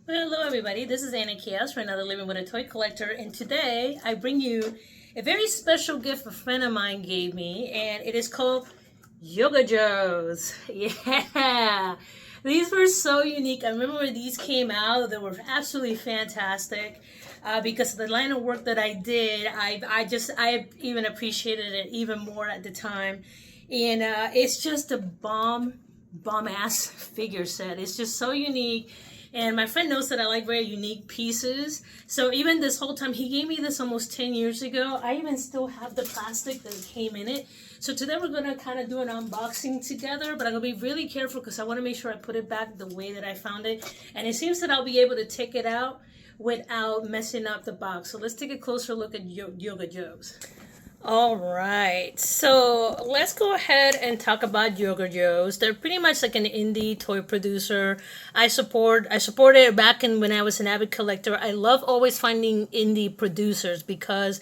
Well, hello everybody, this is Anna Kios for another Living with a Toy Collector, and today I bring you a very special gift a friend of mine gave me, and it is called Yoga Joes. Yeah! These were so unique. I remember when these came out, they were absolutely fantastic. Because of the line of work that I did, I even appreciated it even more at the time. And it's just a bomb ass figure set. It's just so unique. And my friend knows that I like very unique pieces. So even this whole time, he gave me this almost 10 years ago. I even still have the plastic that came in it. So today we're going to kind of do an unboxing together, but I'm going to be really careful because I want to make sure I put it back the way that I found it. And it seems that I'll be able to take it out without messing up the box. So let's take a closer look at Yoga Joes. All right, so let's go ahead and talk about Yoga Joes. They're pretty much like an indie toy producer. I supported it back when I was an avid collector. I love always finding indie producers because,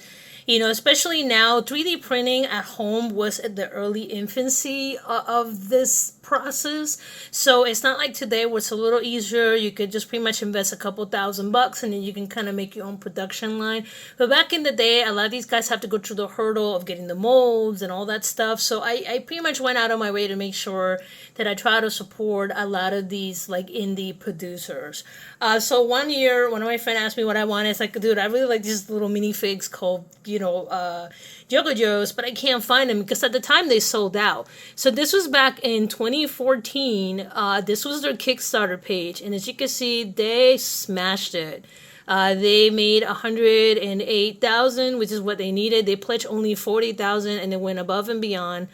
especially now, 3D printing at home was at the early infancy of this process. So it's not like today where it's a little easier. You could just pretty much invest a couple $1,000 and then you can kind of make your own production line. But back in the day, a lot of these guys have to go through the hurdle of getting the molds and all that stuff. So I pretty much went out of my way to make sure that I try to support a lot of these like indie producers. So one year, one of my friends asked me what I wanted. It's like, dude, I really like these little minifigs called, Yoga Joes, but I can't find them because at the time they sold out. So this was back in 2014. This was their Kickstarter page, and as you can see, they smashed it. They made 108,000, which is what they needed. They pledged only 40,000, and they went above and beyond.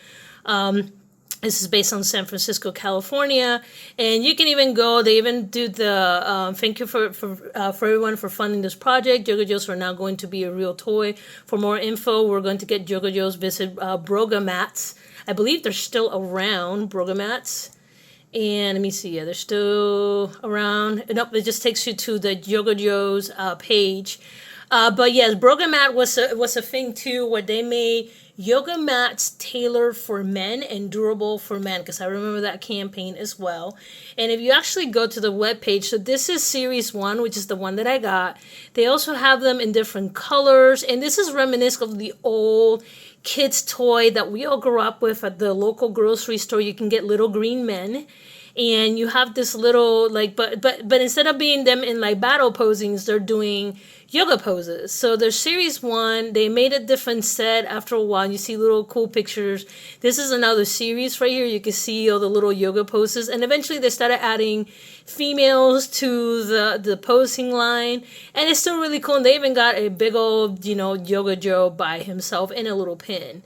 This is based on San Francisco, California, and you can even go. They even do the thank you for everyone for funding this project. Yoga Joes are now going to be a real toy. For more info, we're going to get Yoga Joes visit Brogomats. I believe they're still around, Brogomats. And let me see, yeah, they're still around. Nope, it just takes you to the Yoga Joes page. But yes, Brogomat was a thing too, where they made yoga mats tailored for men and durable for men, because I remember that campaign as well. And if you actually go to the webpage, so this is series 1, which is the one that I got. They also have them in different colors, and this is reminiscent of the old kids toy that we all grew up with at the local grocery store. You can get little green men, and you have this little but instead of being them in like battle posings, they're doing yoga poses. So there's series 1. They made a different set after a while. You see little cool pictures. This is another series right here. You can see all the little yoga poses, and eventually they started adding females to the posing line, and it's still really cool. And they even got a big old Yoga Joe by himself in a little pin.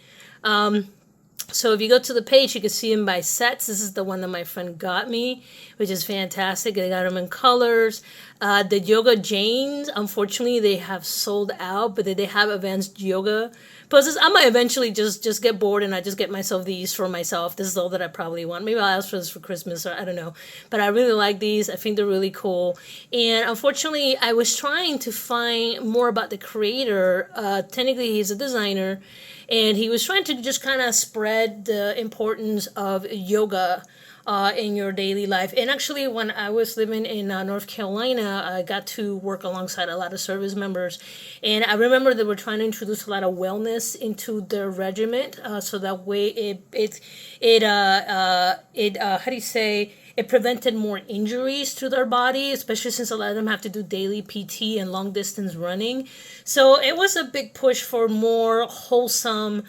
So if you go to the page, you can see them by sets. This is the one that my friend got me, which is fantastic. They got them in colors. The Yoga Janes, unfortunately, they have sold out, but they have advanced yoga poses. I might eventually just get bored and I just get myself these for myself. This is all that I probably want. Maybe I'll ask for this for Christmas, or I don't know. But I really like these. I think they're really cool. And unfortunately, I was trying to find more about the creator. Technically, he's a designer. And he was trying to just kind of spread the importance of yoga in your daily life. And actually, when I was living in North Carolina, I got to work alongside a lot of service members. And I remember they were trying to introduce a lot of wellness into their regiment. So that way how do you say, it prevented more injuries to their body, especially since a lot of them have to do daily PT and long distance running. So it was a big push for more wholesome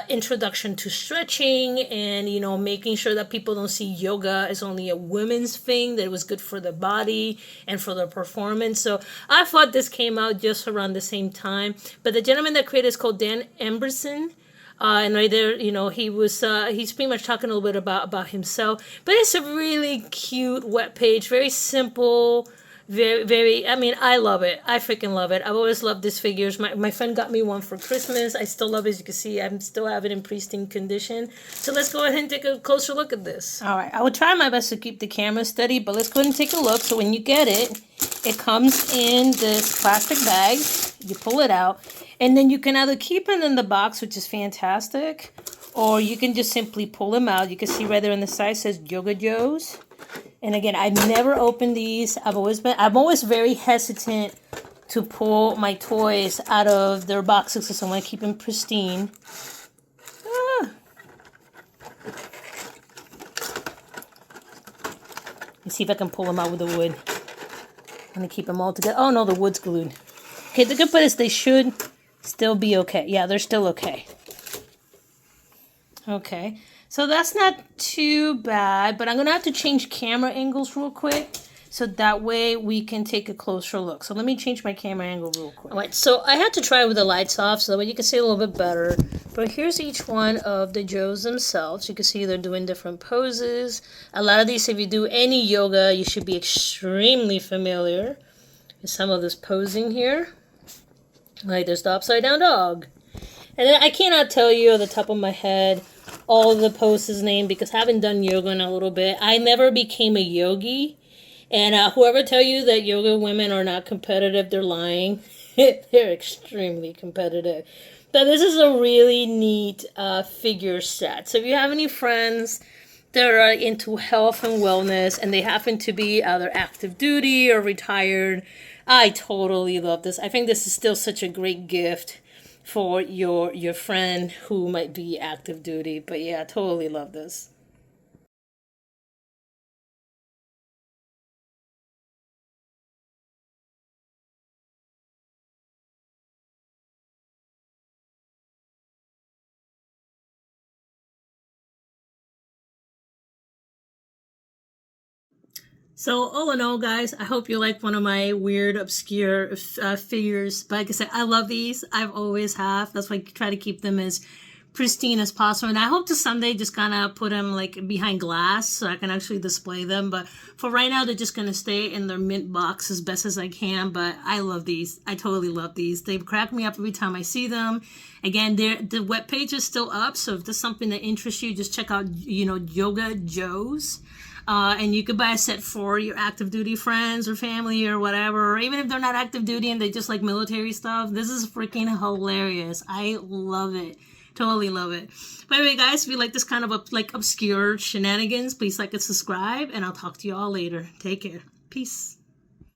introduction to stretching and, making sure that people don't see yoga as only a women's thing, that it was good for the body and for their performance. So I thought this came out just around the same time. But the gentleman that created is called Dan Emberson. And right there, he's pretty much talking a little bit about himself. But it's a really cute web page, very simple, very, I love it. I freaking love it. I've always loved these figures. My friend got me one for Christmas. I still love it. As you can see, I still have it in pristine condition. So let's go ahead and take a closer look at this. All right, I will try my best to keep the camera steady, but let's go ahead and take a look. So when you get it, it comes in this plastic bag. You pull it out, and then you can either keep it in the box, which is fantastic, or you can just simply pull them out. You can see right there on the side says Yoga Joes. And again, I've never opened these. I'm always very hesitant to pull my toys out of their boxes because I want to keep them pristine. Ah. Let's see if I can pull them out with the wood. I'm going to keep them all together. Oh no, the wood's glued. Okay, the good part is they should still be okay. Yeah, they're still okay. Okay, so that's not too bad, but I'm going to have to change camera angles real quick so that way we can take a closer look. So let me change my camera angle real quick. All right, so I had to try with the lights off so that way you can see a little bit better. But here's each one of the Joes themselves. You can see they're doing different poses. A lot of these, if you do any yoga, you should be extremely familiar with some of this posing here. Like there's the upside down dog. And then I cannot tell you off the top of my head all of the poses name because I haven't done yoga in a little bit. I never became a yogi. And whoever tell you that yoga women are not competitive, they're lying. They're extremely competitive. But this is a really neat figure set. So if you have any friends that are into health and wellness and they happen to be either active duty or retired, I totally love this. I think this is still such a great gift for your friend who might be active duty. But yeah, I totally love this. So all in all, guys, I hope you liked one of my weird, obscure figures. But like I said, I love these. I've always have. That's why I try to keep them as pristine as possible. And I hope to someday just kind of put them like behind glass so I can actually display them. But for right now, they're just going to stay in their mint box as best as I can. But I love these. I totally love these. They crack me up every time I see them. Again, the webpage is still up. So if there's something that interests you, just check out, Yoga Joes. And you could buy a set for your active duty friends or family or whatever, or even if they're not active duty and they just like military stuff. This is freaking hilarious. I love it. Totally love it. By the way, guys, if you like this kind of obscure shenanigans, please like and subscribe, and I'll talk to you all later. Take care. Peace.